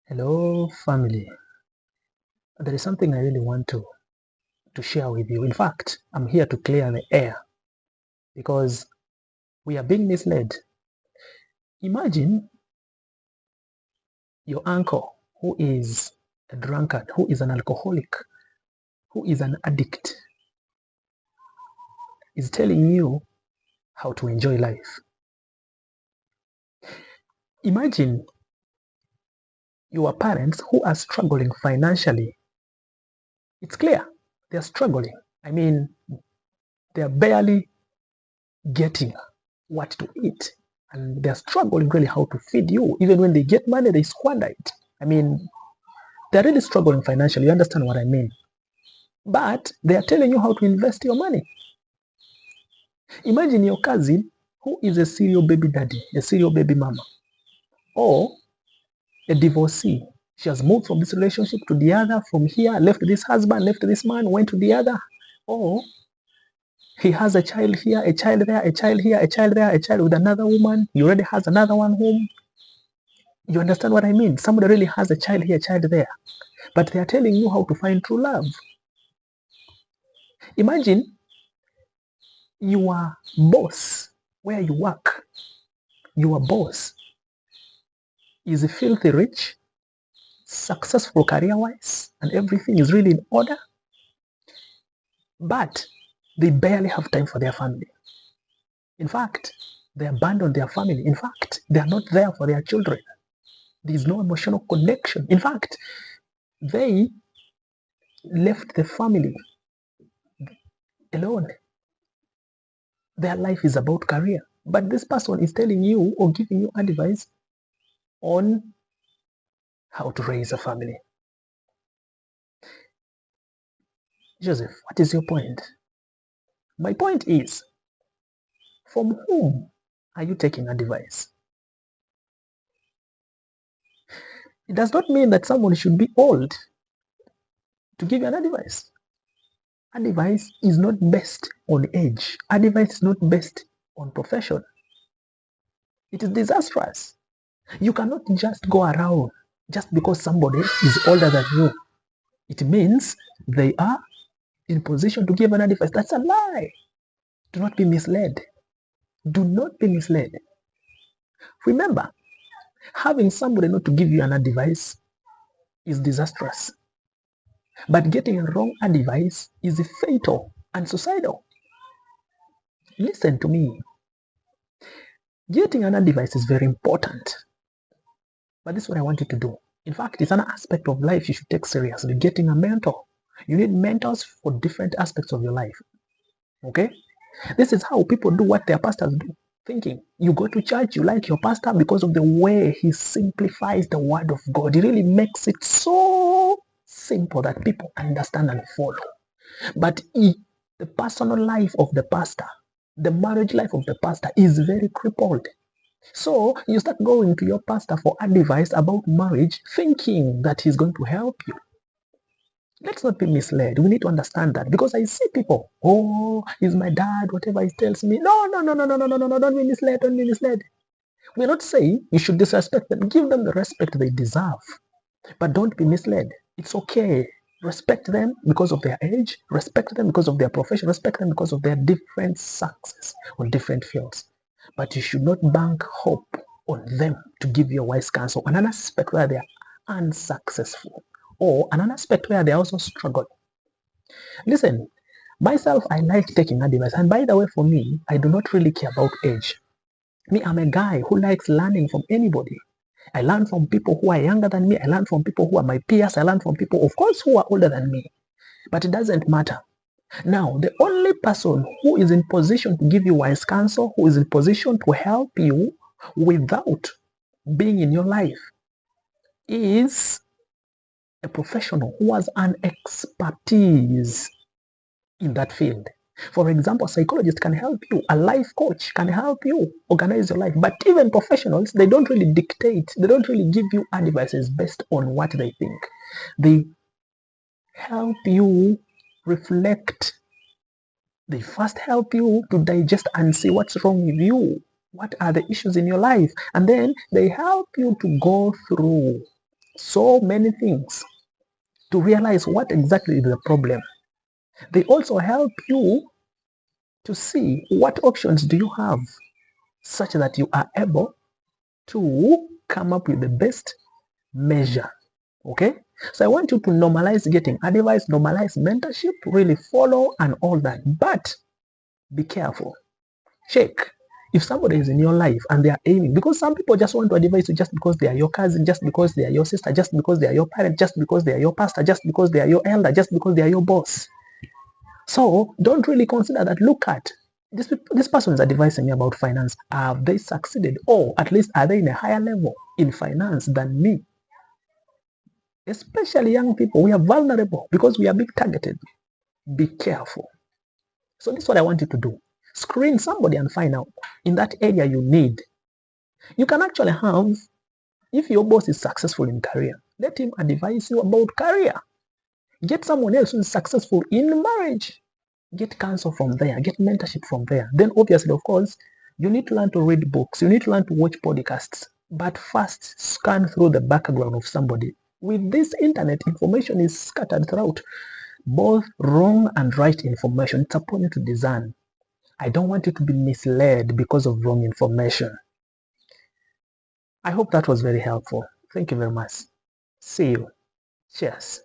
Hello, family. There is something I really want to share with you. In fact, I'm here to clear the air because we are being misled. Imagine your uncle who is a drunkard, who is an alcoholic, who is an addict, is telling you how to enjoy life. Imagine your parents who are struggling financially. It's clear they're struggling. I mean, they're barely getting what to eat, and they're struggling really how to feed you. Even when they get money, they squander it. I mean, they're really struggling financially. You understand what I mean? But they are telling you how to invest your money. Imagine your cousin who is a serial baby daddy, a serial baby mama, or a divorcee. She has moved from this relationship to the other, from here, left this husband, left this man, went to the other. Or he has a child here, a child there, a child here, a child there, a child with another woman. He already has another one home. You understand what I mean? Somebody really has a child here, a child there. But they are telling you how to find true love. Imagine your boss, where you work, your boss is filthy rich, successful career-wise, and everything is really in order. But they barely have time for their family. In fact, they abandon their family. In fact, they are not there for their children. There is no emotional connection. In fact, they left the family alone. Their life is about career. But this person is telling you or giving you advice on how to raise a family. Joseph, what is your point? My point is, from whom are you taking advice? It does not mean that someone should be old to give you an advice. Advice is not based on age. Advice is not based on profession. It is disastrous. You cannot just go around just because somebody is older than you. It means they are in position to give an advice. That's a lie. Do not be misled. Do not be misled. Remember, having somebody not to give you an advice is disastrous. But getting a wrong advice is fatal and suicidal. Listen to me. Getting an advice is very important. But this is what I want you to do. In fact, it's an aspect of life you should take seriously. Getting a mentor. You need mentors for different aspects of your life. Okay? This is how people do what their pastors do. Thinking. You go to church, you like your pastor because of the way he simplifies the word of God. He really makes it so simple that people understand and follow. But the personal life of the pastor, the marriage life of the pastor is very crippled. So you start going to your pastor for advice about marriage, thinking that he's going to help you. Let's not be misled. We need to understand that, because I see people, oh, he's my dad, whatever he tells me. No, don't be misled, don't be misled. We're not saying you should disrespect them. Give them the respect they deserve. But don't be misled. It's okay. Respect them because of their age. Respect them because of their profession. Respect them because of their different success on different fields. But you should not bank hope on them to give you a wise counsel on an aspect where they are unsuccessful, or an aspect where they also struggle. Listen, myself, I like taking advice. And by the way, for me, I do not really care about age. Me, I'm a guy who likes learning from anybody. I learn from people who are younger than me. I learn from people who are my peers. I learn from people, of course, who are older than me. But it doesn't matter. Now, the only person who is in position to give you wise counsel, who is in position to help you without being in your life, is a professional who has an expertise in that field. For example, a psychologist can help you, a life coach can help you organize your life. But even professionals, they don't really dictate, they don't really give you advices based on what they think. They help you reflect. They first help you to digest and see what's wrong with you. What are the issues in your life? And then they help you to go through so many things to realize what exactly is the problem. They also help you to see what options do you have such that you are able to come up with the best measure. Okay? So I want you to normalize getting advice, normalize mentorship, really follow and all that. But be careful. Check if somebody is in your life and they are aiming, because some people just want to advise you just because they are your cousin, just because they are your sister, just because they are your parent, just because they are your pastor, just because they are your elder, just because they are your boss. So don't really consider that. Look at this person is advising me about finance. Have they succeeded, or at least are they in a higher level in finance than me? Especially young people, we are vulnerable because we are being targeted. Be careful. So this is what I want you to do. Screen somebody and find out in that area you need. You can actually have, if your boss is successful in career, let him advise you about career. Get someone else who is successful in marriage. Get counsel from there. Get mentorship from there. Then obviously, of course, you need to learn to read books. You need to learn to watch podcasts. But first, scan through the background of somebody. With this internet, information is scattered throughout. Both wrong and right information. It's upon you to discern. I don't want you to be misled because of wrong information. I hope that was very helpful. Thank you very much. See you. Cheers.